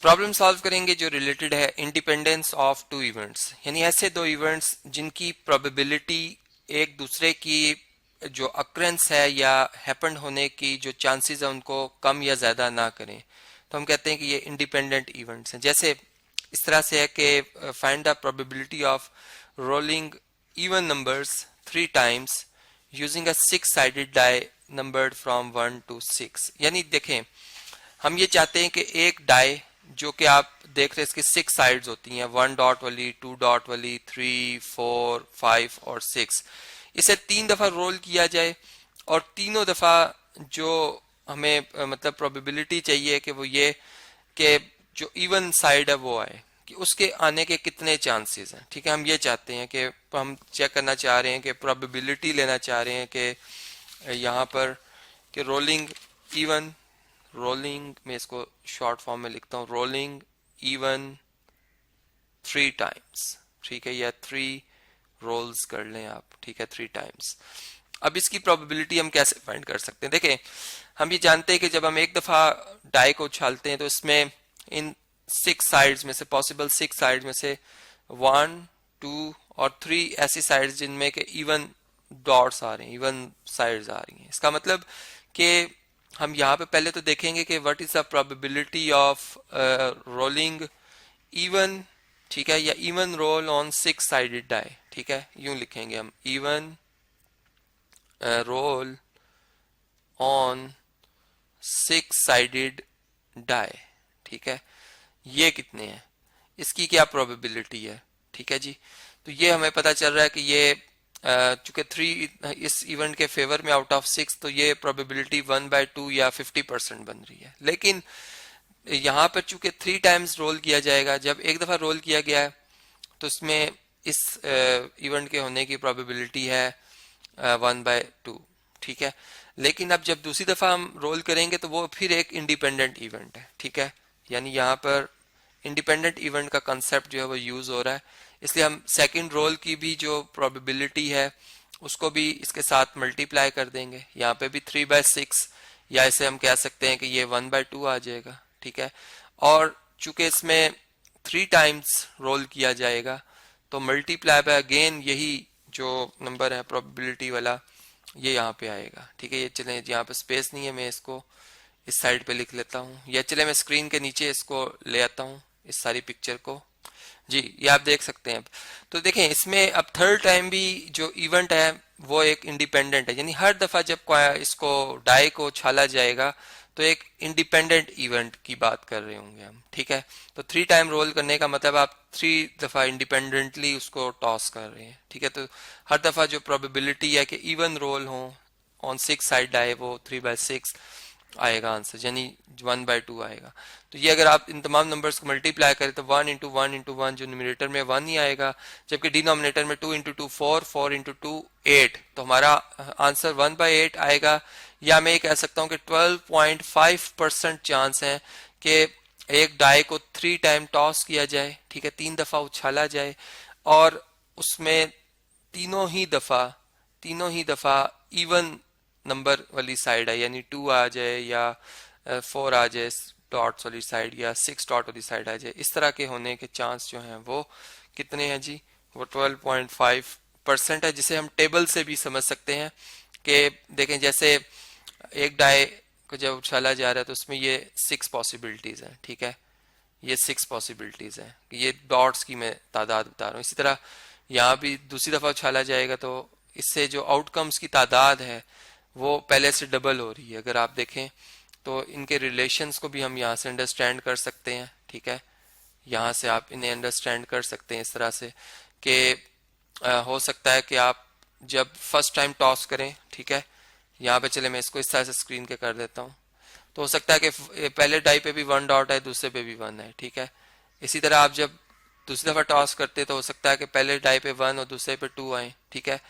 Problem solve करेंगे जो related है इंडिपेंडेंस ऑफ टू इवेंट्स, यानी ऐसे दो इवेंट्स जिनकी प्रोबेबिलिटी एक दूसरे की जो अक्रेंस है या हैपन होने की जो चांसेस है उनको कम या ज्यादा ना करें, तो हम कहते हैं कि ये इंडिपेंडेंट इवेंट्स हैं। जैसे इस तरह से है कि find the probability of rolling even numbers 3 times using a 6 sided die numbered from 1 to 6। यानी देखें, हम ये चाहते हैं कि एक डाई जो कि आप देख रहे हैं इसकी 6 साइड्स होती हैं, 1 डॉट वाली, 2 डॉट वाली, 3, 4, 5 और 6, इसे 3 दफा रोल किया जाए और तीनों दफा जो हमें मतलब प्रोबेबिलिटी चाहिए कि वो ये कि जो इवन साइड है वो आए, कि उसके आने के कितने चांसेस हैं। ठीक है, हम ये चाहते हैं कि हम चेक करना चाह रहे हैं कि प्रोबेबिलिटी लेना चाह रहे हैं कि यहाँ पर कि रोलिंग में इसको शॉर्ट फॉर्म में लिखता हूँ, रोलिंग इवन 3 times। ठीक है, या 3 रोल्स कर लें आप। ठीक है, 3 times। अब इसकी प्रोबेबिलिटी हम कैसे फाइंड कर सकते हैं? देखें, हम ये जानते हैं कि जब हम एक दफा डाई को उछालते हैं तो इसमें इन 6 साइड्स में से, पॉसिबल 6 साइड्स में से 1, 2 और 3 ऐसी साइड्स जिनमें के इवन डॉट्स आ रहे हैं, इवन साइड्स आ रही हैं। इसका मतलब कि हम यहाँ पे पहले तो देखेंगे कि what is the probability of rolling even, ठीक है, या even roll on 6 sided die. ठीक है, यूं लिखेंगे हम, even roll on 6 sided die. ठीक है, ये कितने हैं, इसकी क्या प्रोबेबिलिटी है? ठीक है जी, तो ये हमें पता चल रहा है कि ये चूंकि 3 इस इवेंट के फेवर में आउट ऑफ 6, तो ये प्रोबेबिलिटी 1/2 या 50% बन रही है। लेकिन यहाँ पर चूंकि 3 times रोल किया जाएगा, जब एक दफा रोल किया गया है तो उसमें इस इवेंट के होने की प्रोबेबिलिटी है 1/2। ठीक है, लेकिन अब जब दूसरी दफा हम रोल करेंगे तो वो फिर एक इंडिपेंडेंट इवेंट है। ठीक है, यानी यहाँ पर इंडिपेंडेंट इवेंट का कंसेप्ट जो है वो यूज हो रहा है, इसलिए हम सेकंड रोल की भी जो प्रोबेबिलिटी है उसको भी इसके साथ मल्टीप्लाई कर देंगे। यहाँ पे भी 3/6, या इसे हम कह सकते हैं कि ये 1/2 आ जाएगा। ठीक है, और चूंकि इसमें 3 times रोल किया जाएगा तो मल्टीप्लाई बाय अगेन यही जो नंबर है प्रोबेबिलिटी वाला, ये यहाँ पे आएगा। ठीक है, ये चलें, यहाँ पे स्पेस नहीं है, मैं इसको इस साइड पे लिख लेता हूँ, या चले मैं स्क्रीन के नीचे इसको ले आता हूँ, इस सारी पिक्चर को। जी, ये आप देख सकते हैं। अब तो देखें, इसमें अब थर्ड टाइम भी जो इवेंट है वो एक इंडिपेंडेंट है, यानी हर दफा जब इसको डाई को छाला जाएगा तो एक इंडिपेंडेंट इवेंट की बात कर रहे होंगे हम। ठीक है, तो 3 टाइम रोल करने का मतलब आप 3 दफा इंडिपेंडेंटली उसको टॉस कर रहे हैं। ठीक है, तो हर दफा जो प्रोबेबिलिटी है कि इवन रोल हो ऑन 6 साइड डाई, वो 3/6 आएगा आंसर, यानी 1/2 आएगा। तो ये अगर आप इन तमाम नंबर्स को मल्टीप्लाई करें तो 1 इंटू 1 इंटू 1 जो न्यूमरेटर में 1 ही आएगा, जबकि डिनोमिनेटर में 2 इंटू 2 4, 4 इंटू 2 8, तो हमारा आंसर 1/8 आएगा। या मैं ये कह सकता हूँ कि 12.5% चांस है कि एक डाई को 3 टाइम टॉस किया जाए। ठीक है, 3 दफा उछाला जाए और उसमें तीनों ही दफा इवन नंबर वाली साइड है, यानी 2 आ जाए या 4 आ जाए डॉट्स वाली साइड, या 6 डॉट वाली साइड आ जाए। इस तरह के होने के चांस जो हैं वो कितने हैं जी? वो 12.5% है, जिसे हम टेबल से भी समझ सकते हैं कि देखें, जैसे एक डाई को जब उछाला जा रहा है तो उसमें ये 6 पॉसिबिलिटीज हैं। ठीक है, ये 6 पॉसिबिलिटीज हैं, ये डॉट्स की मैं तादाद बता रहा हूँ। इसी तरह यहाँ भी दूसरी दफा उछाला जाएगा तो इससे जो आउटकम्स की तादाद है वो पहले से डबल हो रही है। अगर आप देखें तो इनके रिलेशंस को भी हम यहाँ से अंडरस्टैंड कर सकते हैं। ठीक है, यहाँ से आप इन्हें अंडरस्टैंड कर सकते हैं इस तरह से कि हो सकता है कि आप जब फर्स्ट टाइम टॉस करें, ठीक है, यहाँ पे चले मैं इसको इस तरह से स्क्रीन के कर देता हूँ, तो हो सकता है कि पहले डाई पे भी 1 डॉट है, दूसरे पे भी 1 है। ठीक है, इसी तरह आप जब दूसरी दफा टॉस करते तो हो सकता है कि पहले डाई पे 1 और दूसरे पे 2 आए। ठीक है,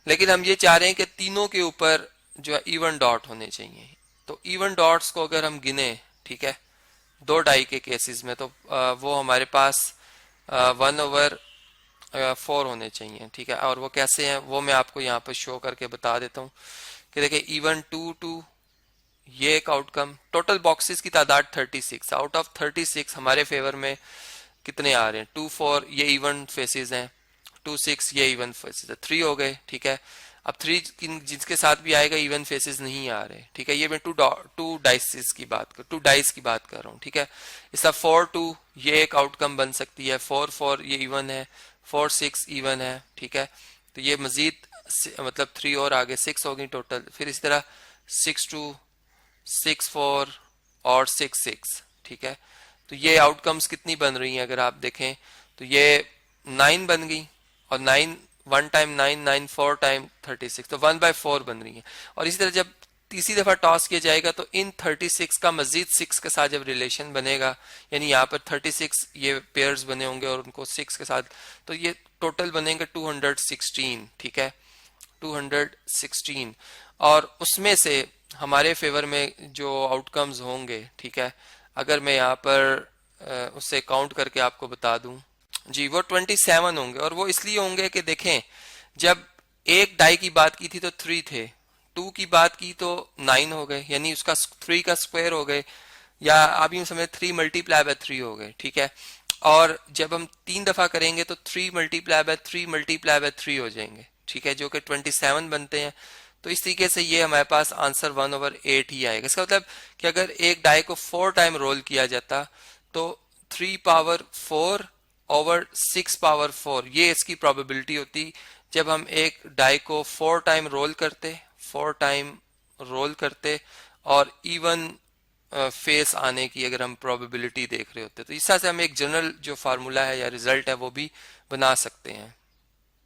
लेकिन हम ये चाह रहे हैं कि तीनों के ऊपर जो है इवन डॉट होने चाहिए। तो इवन डॉट्स को अगर हम गिने, ठीक है, 2 डाई के केसेस में, तो वो हमारे पास 1/4 होने चाहिए। ठीक है, और वो कैसे हैं वो मैं आपको यहाँ पर शो करके बता देता हूँ कि देखिए, इवन 2 2 ये एक आउटकम। टोटल बॉक्सेस की तादाद 36, आउट ऑफ 36 हमारे फेवर में कितने आ रहे हैं? 2 4 ये इवन फेसेस हैं, 2 6 ये इवन फेसेस है, 3 हो गए। ठीक है, अब 3 जिसके साथ भी आएगा इवन फेसेस नहीं आ रहे। ठीक है, ये मैं टू डाइस की बात कर रहा हूँ। ठीक है, इसका 4 2 ये एक आउटकम बन सकती है, 4 4 ये इवन है, 4 6 इवन है। ठीक है, तो ये मजीद मतलब 3 और आगे 6 हो गई टोटल। फिर इसी तरह 6 2 6 4 और 6 6। ठीक है, तो ये आउटकम्स कितनी बन रही हैं अगर आप देखें तो ये 9 बन गई, और 9 1 टाइम 9 9 4 टाइम 36, तो 1/4 बन रही है। और इसी तरह जब तीसरी दफा टॉस किया जाएगा तो इन 36 का मजीद 6 के साथ जब रिलेशन बनेगा, यानी यहाँ पर 36 ये पेयर्स बने होंगे और उनको 6 के साथ, तो ये टोटल बनेंगे 216। ठीक है, 216, और उसमें से हमारे फेवर में जो आउटकम्स होंगे, ठीक है, अगर मैं यहाँ पर उससे काउंट करके आपको बता दूं जी, वो 27 होंगे। और वो इसलिए होंगे कि देखें, जब एक डाई की बात की थी तो 3 थे, 2 की बात की तो 9 हो गए, यानी उसका 3 का स्क्वायर हो गए, या आप यूं समझे 3 मल्टीप्लाई बाय 3 हो गए। ठीक है, और जब हम 3 दफा करेंगे तो 3 मल्टीप्लाई बाय 3 मल्टीप्लाई बाय 3 हो जाएंगे। ठीक है, जो कि 27 बनते हैं। तो इस तरीके से ये हमारे पास आंसर 1/8 ही आएगा। इसका मतलब कि अगर एक डाई को 4 टाइम रोल किया जाता तो 3 पावर 4 ओवर 6 पावर 4 ये इसकी प्रोबेबिलिटी होती। जब हम एक डाई को 4 टाइम रोल करते और इवन फेस आने की अगर हम प्रोबेबिलिटी देख रहे होते, तो इस तरह से हम एक जनरल जो फार्मूला है या रिजल्ट है वो भी बना सकते हैं।